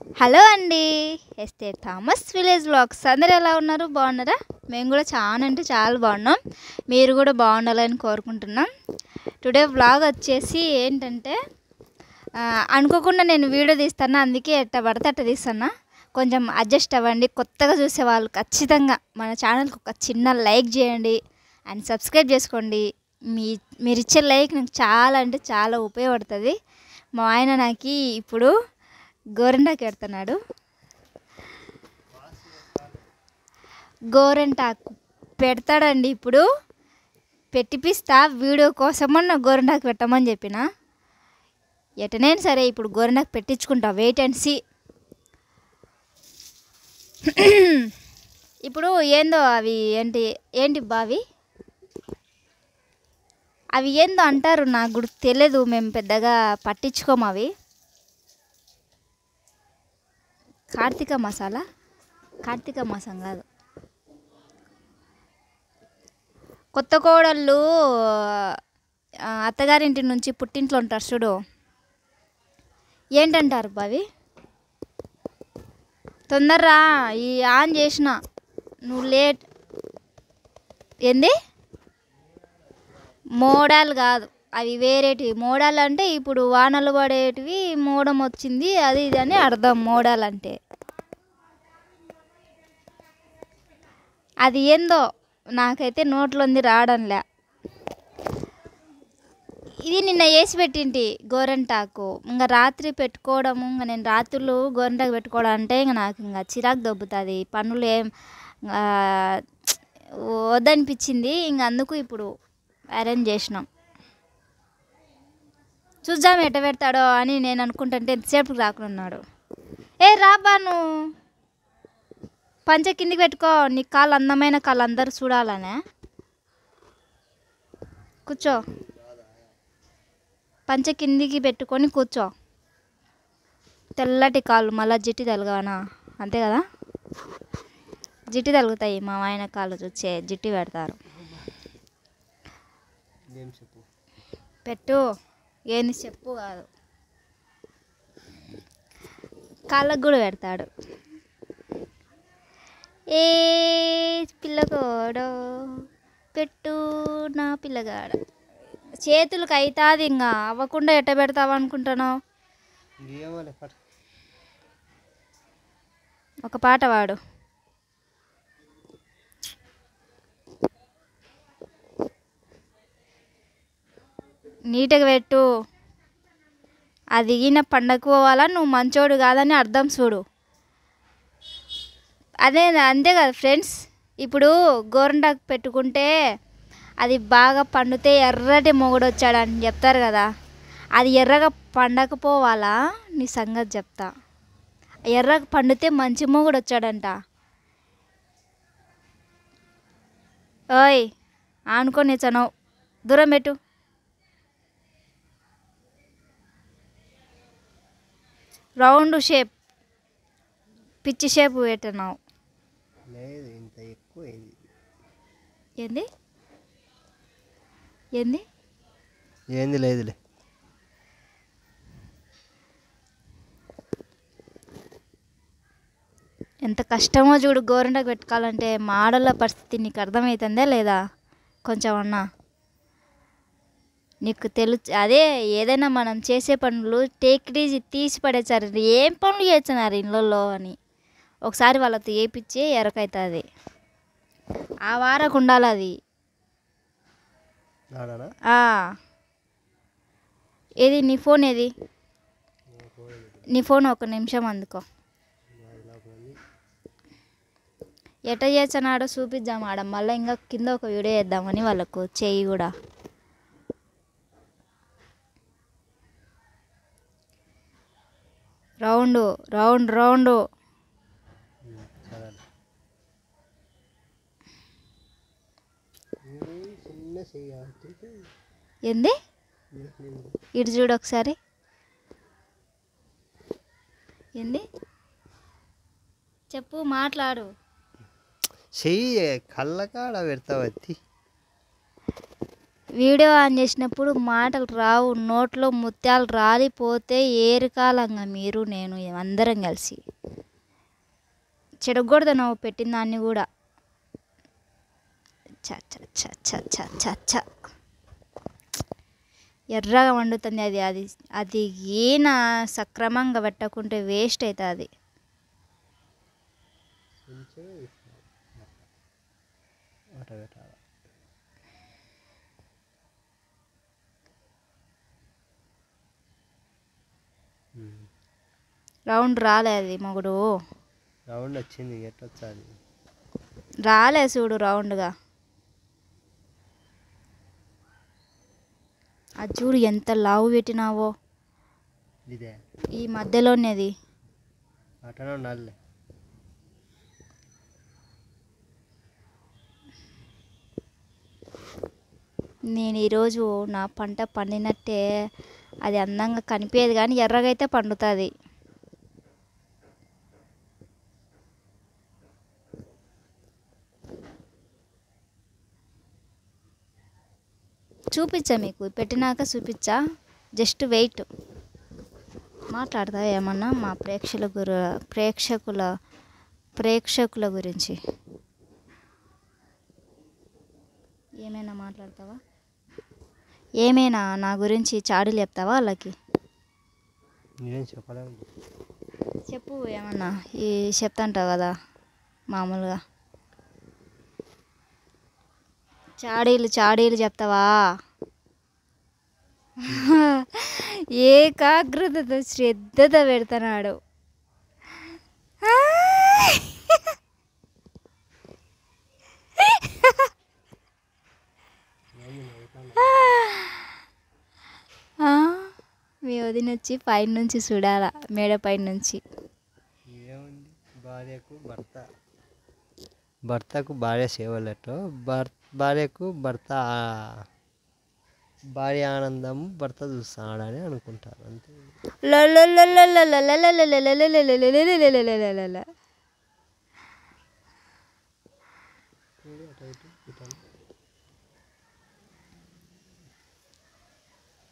Hello అండి. ఎస్టే Thomas village vlogs అందరూ ఎలా ఉన్నారు? బాగున్నారా? మేము కూడా చాలా అంటే చాలా బాగున్నాం. మీరు కూడా బాగుండాలని కోరుకుంటున్నాం. టుడే వ్లాగ్ వచ్చేసి ఏంటంటే అనుకోకుండా నేను వీడియో తీస్తాను, అందుకే ఎట్ట పడితే అట్ట తీస్తాను. కొంచెం అడ్జస్ట్ అవ్వండి. కొత్తగా చూసే వాళ్ళు ఖచ్చితంగా మన ఛానల్కి ఒక చిన్న లైక్ చేయండి అండ్ సబ్స్క్రైబ్ చేసుకోండి. మీరు ఇచ్చే లైక్ నాకు చాలా అంటే చాలా ఉపయోగపడుతుంది. మా ఆయన నాకు ఇప్పుడు గోరింటాకు పెడుతున్నాడు. గోరింటాకు పెడతాడండి. ఇప్పుడు పెట్టిపిస్తా, వీడియో కోసమన్నా గోరింటాకు పెట్టమని చెప్పిన. ఎటనైనా సరే ఇప్పుడు గోరింటాకు పెట్టించుకుంటా, వెయిట్ అండ్ సీ. ఇప్పుడు ఏందో అవి ఏంటి బావి అవి ఏందో అంటారు, నాకు కూడా తెలియదు. మేము పెద్దగా పట్టించుకోము అవి. కార్తీక మాసం కాదు. కొత్త కోడళ్ళు అత్తగారింటి నుంచి పుట్టింట్లో ఉంటారు చూడు, ఏంటంటారు బావి? తొందరరా, ఈ ఆన్ చేసిన నువ్వు లేట్. ఏంది? మోడాలు కాదు, అవి వేరేటివి. మోడాలు అంటే ఇప్పుడు వానలు పడేటివి, మోడం వచ్చింది అది ఇది అని అర్థం. మోడాలు అంటే అది ఏందో నాకైతే నోట్లోంది రావడంలే. ఇది నిన్న వేసి పెట్టింటి గోరింటాకు. ఇంకా రాత్రి పెట్టుకోవడము, ఇంకా నేను రాత్రులు గోరింటాకు పెట్టుకోవడం అంటే ఇంకా నాకు ఇంకా చిరాకు దొబ్బుతుంది. పనులు ఏం వద్దనిపించింది. ఇంక అందుకు ఇప్పుడు అరేంజ్ చేసినాం. చూద్దాం ఎట్ట పెడతాడో అని నేను అనుకుంటుంటే ఎంతసేపుకి రాకున్నాడు. ఏ రాబా, నువ్వు పంచ కిందికి పెట్టుకో, నీ కాళ్ళు అందమైన కాళ్ళు అందరు చూడాలనే. కూర్చో, పంచ కిందికి పెట్టుకొని కూర్చో. తెల్లటి కాళ్ళు, మళ్ళీ జిట్టి తలగానా? అంతే కదా, జిట్టి తలుగుతాయి. మా ఆయన కాళ్ళు చూచే జిట్టి పెడతారు. పెట్టు, ఏంది చెప్పు కాదు, కాళ్ళకు కూడా పెడతాడు. ఏ పిల్లగాడో పెట్టు నా పిల్లగాడ. చేతులకు అవుతుంది, ఇంకా అవ్వకుండా ఎట్ట పెడతావు అనుకుంటున్నావు? ఒక పాట వాడు. నీట్గా పెట్టు. అది ఈయన పండగకు పోవాలా, నువ్వు మంచోడు కాదని అర్థం చూడు. అదే అంతే కదా ఫ్రెండ్స్. ఇప్పుడు గోరింటాకు పెట్టుకుంటే అది బాగా పండితే ఎర్రటి మొగుడు వచ్చాడని చెప్తారు కదా. అది ఎర్రగా పండకపోవాలా, నీ సంగతి చెప్తా. ఎర్రగా పండితే మంచి మొగుడు వచ్చాడంట. ఓయ్ ఆనుకొని చనవు, దూరం పెట్టు. రౌండ్ షేప్, పిచ్చి షేప్ పెట్టినావు. ఏంది ఏంది ఏంది లేదులే. ఎంత కష్టమో చూడు గోరింటాకు పెట్టుకోవాలంటే. మా ఆడోళ్ళ పరిస్థితి నీకు అర్థమవుతుందా లేదా? కొంచెం అన్నా నీకు అదే ఏదైనా మనం చేసే పనులు టేక్ ఇట్ ఈజీ, తీసి పడేసారు. ఏం పనులు చేస్తున్నారు ఇళ్ళల్లో అని ఒకసారి వాళ్ళతో వేయించి ఎరకవుతుంది. ఆ వారకు ఉండాలి అది. ఏది నీ ఫోన్? ఏది నీ ఫోన్? ఒక నిమిషం అందుకో. ఎట్ట చేస్తున్నాడో చూపిద్దాం ఆడ. మళ్ళీ ఇంకా కింద ఒక వీడియో వేద్దామని వాళ్ళకు చెయ్యి కూడా. Round round round. ఏంది? ఇటు చూడు ఒకసారి. ఏంది చెప్పు, మాట్లాడు. చెయ్యి కళ్ళకాడ పెడతావత్తి. వీడియో ఆన్ చేసినప్పుడు మాటలు రావు, నోట్లో ముత్యాలు రాలిపోతే ఏరుకాలంగా మీరు నేను అందరం కలిసి చెడగొడదు నువ్వు పెట్టిన దాన్ని కూడా. చ చ చ చ చ చ చ ఎర్రగా వండుతుంది అది అది అది ఈయన సక్రమంగా పెట్టకుంటే వేస్ట్ అవుతుంది. రౌండ్ రాలే అది మొగుడు, రౌండ్ వచ్చింది ఎట్టొచ్చాది రాలే చూడు రౌండ్గా. అది చూడు ఎంత లావు పెట్టినావో, ఇదే ఈ మధ్యలోనేది. అటనే ఉండాలి. నేను ఈరోజు నా పంట పండినట్టే అది అందంగా కనిపించేది, కానీ ఎర్రగా అయితే పండుతుంది. చూపించా మీకు పెట్టినాక చూపించా, జస్ట్ వెయిట్. మాట్లాడతా ఏమన్నా మా ప్రేక్షకుల గురించి ఏమైనా మాట్లాడతావా? ఏమైనా నా గురించి చాడీలు చెప్తావా వాళ్ళకి? నేనేం చెప్పలేదు. చెప్పు ఏమన్నా, ఈ చెప్తాంటావు కదా మామూలుగా. చాడీలు చెప్తావా? ఏకాగ్రతతో శ్రద్ధతో పెడుతున్నాడు. మీ వదిన వచ్చి పైన నుంచి చూడాలా, మేడ పైన నుంచి. ఏముంది, భర్తకు భార్య సేవలతో భార్యకు భార్య ఆనందం భర్త చూస్తాడని అనుకుంటారు అంతే.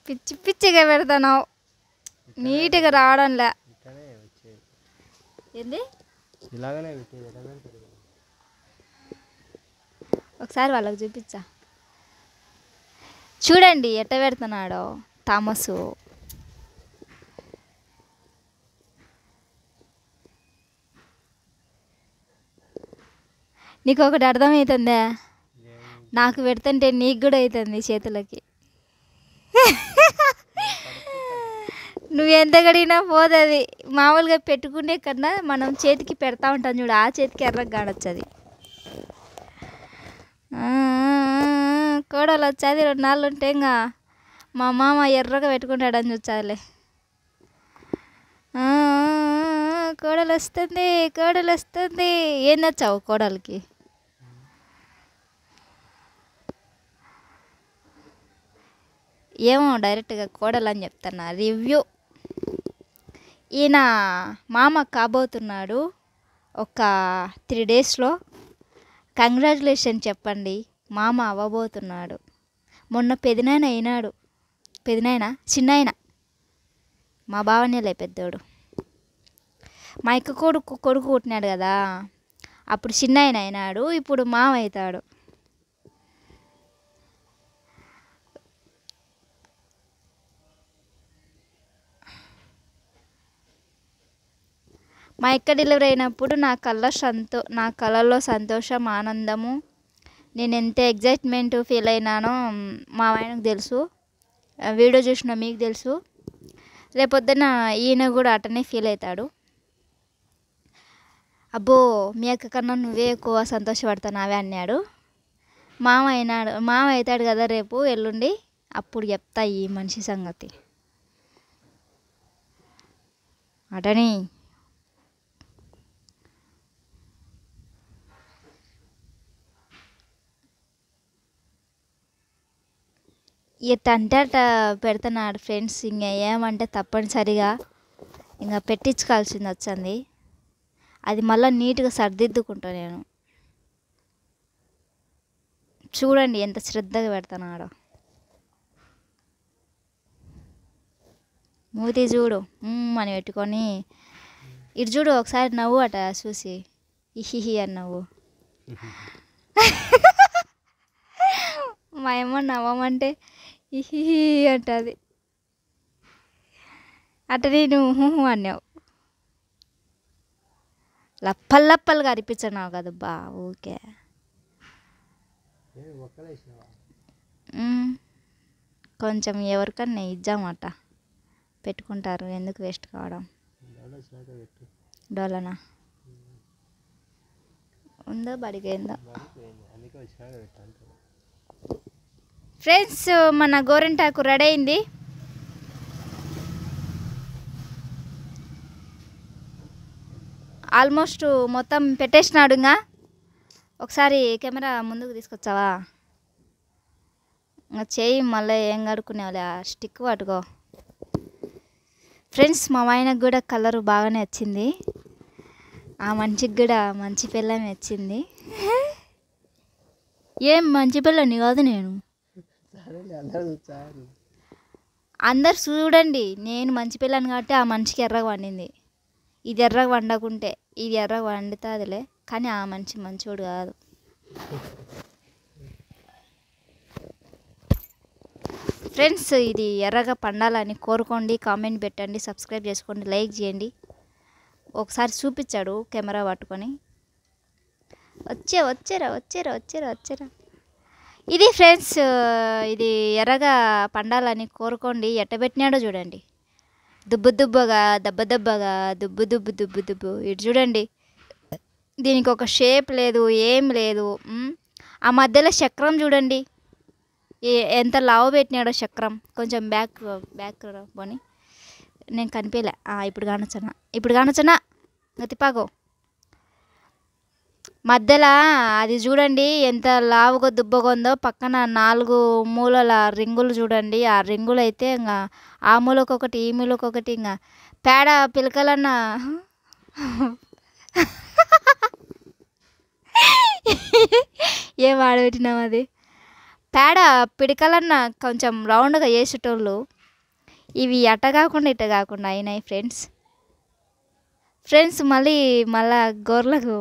పిచ్చి పిచ్చిగా పెడతావు, నీట్గా రావడంలే. ఏంది ఇలాగనే పెట్టేది. ఒకసారి వాళ్ళకి చూపించా, చూడండి ఎట్ట పెడుతున్నాడో థామసు. నీకు ఒకటి అర్థమవుతుందా? నాకు పెడుతుంటే నీకు కూడా అవుతుంది చేతులకి. నువ్వు ఎంత కడిగినా పోతుంది. మామూలుగా పెట్టుకునే కన్నా మనం చేతికి పెడతా ఉంటాం చూడు, ఆ చేతికి ఎర్రగా కాడొచ్చది. కోడలు వచ్చేది 2 నాళ్ళు ఉంటే ఇంకా మా మామ ఎర్రగా పెట్టుకుంటాడని చూచాలే. కోడలు వస్తుంది. ఏం నచ్చావు కోడలికి? ఏమో డైరెక్ట్గా కోడలు అని చెప్తున్నా, రివ్యూ. ఈయన మామ కాబోతున్నాడు ఒక 3 డేస్లో. కంగ్రాచులేషన్ చెప్పండి, మామ అవ్వబోతున్నాడు. మొన్న పెదనాయన అయినాడు. చిన్నాయన మా బావనేలే పెద్దోడు. మా అక్క కొడుకు పుట్టినాడు కదా, అప్పుడు చిన్నాయన అయినాడు, ఇప్పుడు మామ అవుతాడు. మా అక్క డెలివరీ అయినప్పుడు నా కళ్ళల్లో సంతోషం, ఆనందము, నేను ఎంత ఎగ్జైట్మెంట్ ఫీల్ అయినానో మా ఆయనకు తెలుసు. వీడియో చూసిన మీకు తెలుసు. రేపొద్దున ఈయన కూడా అటనే ఫీల్ అవుతాడు. అబ్బో మీ అక్క కన్నా నువ్వే ఎక్కువ సంతోషపడుతున్నావే అన్నాడు. మామ అవుతాడు కదా రేపు ఎల్లుండి, అప్పుడు చెప్తా ఈ మనిషి సంగతి. అటని ఎట్టంటే అట్ట పెడుతున్నాడు ఫ్రెండ్స్. ఇంకా ఏమంటే తప్పనిసరిగా ఇంకా పెట్టించుకోవాల్సింది వచ్చింది. అది మళ్ళీ నీట్గా సర్దిద్దుకుంటా నేను. చూడండి ఎంత శ్రద్ధగా పెడుతున్నాడో. మూతి చూడు అని పెట్టుకొని ఇటు చూడు ఒకసారి నవ్వు అట చూసి ఇహిహి అని నవ్వు. మా అమ్మ నవ్వమంటే ఇహిహి అంటుంది. అట నేను అన్నావు. లప్పలు కనిపించన్నావు కదా బా ఊకే. కొంచెం ఎవరికన్నా ఇద్దామట పెట్టుకుంటారు, ఎందుకు వేస్ట్ కావడం. డోలనా ఉందో బడిగైందో. ఫ్రెండ్స్ మన గోరింటాకు రెడీ అయింది. ఆల్మోస్ట్ మొత్తం పెట్టేసినాడు. ఇంకా ఒకసారి కెమెరా ముందుకు తీసుకొచ్చావా? ఇంకా చేయి మళ్ళీ ఏం కడుక్కునేవాళ్ళ స్టిక్ పట్టుకో. ఫ్రెండ్స్ మా ఆయనకు కూడా కలరు బాగానే వచ్చింది. ఆ మనిషికి కూడా మంచి పిల్లని వచ్చింది. ఏం మంచి పిల్లని కాదు నేను. అందరు చూడండి, నేను మంచి పిల్లని కాబట్టి ఆ మనిషికి ఎర్రగా వండింది. ఇది ఎర్రగా వండకుంటే ఇది ఎర్రగా వండుతుందిలే, కానీ ఆ మనిషి మంచోడు కాదు. ఫ్రెండ్స్ ఇది ఎర్రగా పండాలని కోరుకోండి, కామెంట్ పెట్టండి, సబ్స్క్రైబ్ చేసుకోండి, లైక్ చేయండి. ఒకసారి చూపించాడు కెమెరా పట్టుకొని. వచ్చారా. ఇది ఫ్రెండ్స్ ఇది ఎర్రగా పండాలని కోరుకోండి. ఎట్టబెట్టినాడో చూడండి, దుబ్బగా దుబ్బు. ఇటు చూడండి, దీనికి ఒక షేప్ లేదు, ఏం లేదు. ఆ మధ్యలో చక్రం చూడండి ఎంత లావు పెట్టినాడో చక్రం. కొంచెం బ్యాక్ పోని, నేను కనిపించలే. ఇప్పుడు కానొచ్చనా గతిపాగో. మధ్యలో అది చూడండి ఎంత లావుగా దుబ్బగా ఉందో. పక్కన 4 మూలల రింగులు చూడండి. ఆ రింగులు అయితే ఇంకా ఆ మూలకొకటి ఈ మూలకొకటి. ఇంకా పేడ పిలకలన్నా ఏం ఆడబెట్టినాం అది. పేడ పిడకలన్నా కొంచెం రౌండ్గా వేసేటోళ్ళు. ఇవి అట్ట కాకుండా ఇట్ట కాకుండా అయినాయి ఫ్రెండ్స్. మళ్ళా గోర్లకు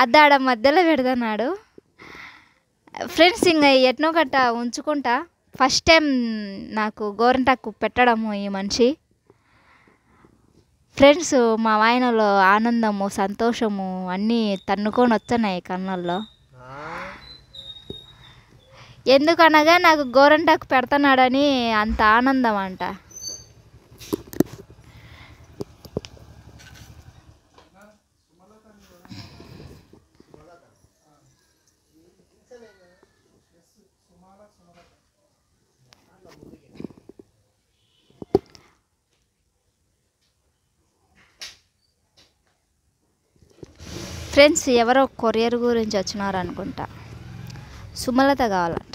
అద్దాడ మధ్యలో పెడతాడు ఫ్రెండ్స్. ఇంకా ఎట్నో గట్ట ఉంచుకుంటా. ఫస్ట్ టైం నాకు గోరింటాకు పెట్టడము ఈ మనిషి. ఫ్రెండ్స్ మా ఆయనలో ఆనందము సంతోషము అన్నీ తన్నుకొని వచ్చాయి కన్నుల్లో. ఎందుకనగా నాకు గోరింటాకు పెడతానాడని అంత ఆనందం అంట. ఫ్రెండ్స్ ఎవరో కొరియర్ గురించి వచ్చినారు అనుకుంటా. సుమలత కావాలంట.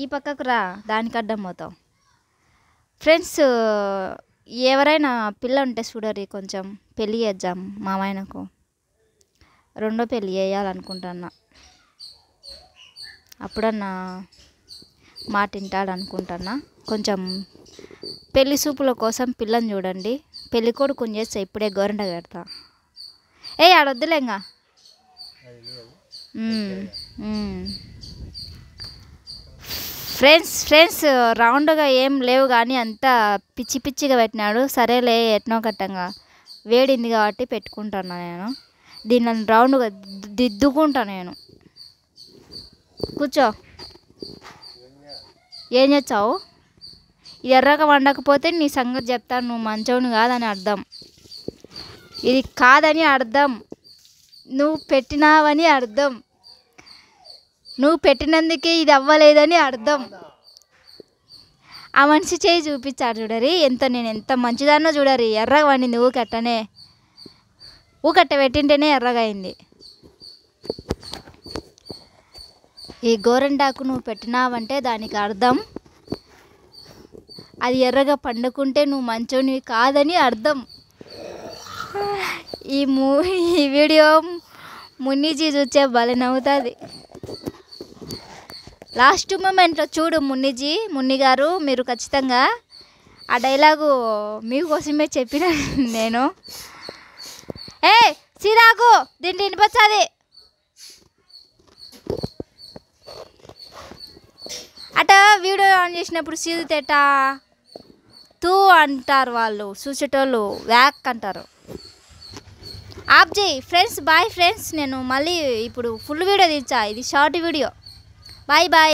ఈ పక్కకు రా, దానికి అడ్డం పోతాం. ఫ్రెండ్స్ ఎవరైనా పిల్ల ఉంటే చూడరి, కొంచెం పెళ్ళి చేద్దాం. మా ఆయనకు 2వ పెళ్ళి చేయాలనుకుంటున్నా. అప్పుడన్నా మాట వింటాడు అనుకుంటున్నా. కొంచెం పెళ్లి చూపుల కోసం పిల్లని చూడండి. పెళ్ళి కొడుకుని చేస్తే ఇప్పుడే గోరింట కడతా. ఆడొద్దులేంగా. ఫ్రెండ్స్ రౌండ్గా ఏం లేవు కానీ అంతా పిచ్చిగా పెట్టినాడు. సరేలే ఎట్నో కట్టంగా వేడింది కాబట్టి పెట్టుకుంటాను నేను. దీన్ని రౌండ్గా దిద్దుకుంటా నేను. కూర్చో. ఏం చేస్తావు? ఇది ఎర్రగా వండకపోతే నీ సంగతి చెప్తాను. నువ్వు మంచోని కాదని అర్థం. ఇది కాదని అర్థం. నువ్వు పెట్టినావని అర్థం. నువ్వు పెట్టినందుకే ఇది అవ్వలేదని అర్థం. ఆ మనిషి చేయి చూపించాడు చూడరి. నేను ఎంత మంచిదాన్నో చూడరి. ఎర్రగా వండింది ఊకట్టనే. ఊకట్ట పెట్టింటేనే ఎర్రగా అయింది. ఈ గోరింటాకు నువ్వు పెట్టినావంటే దానికి అర్థం అది ఎర్రగా పండుకుంటే నువ్వు మంచోనివి కాదని అర్థం. ఈ వీడియో మున్నిజీ చూచే భలే నవ్వుతుంది. లాస్ట్ మూమెంట్లో చూడు మున్ని గారు, మీరు ఖచ్చితంగా ఆ డైలాగు మీకోసమే చెప్పిన నేను. ఏ సీదాకు దీంట్లో వినిపించాది. అట వీడియో ఆన్ చేసినప్పుడు సీదు తెట తూ అంటారు వాళ్ళు, చూసేటోళ్ళు వ్యాక్ అంటారు. ఆప్ చేయి ఫ్రెండ్స్. Bye friends. నేను మళ్ళీ ఇప్పుడు ఫుల్ వీడియో తీర్చా, ఇది షార్ట్ వీడియో. Bye bye.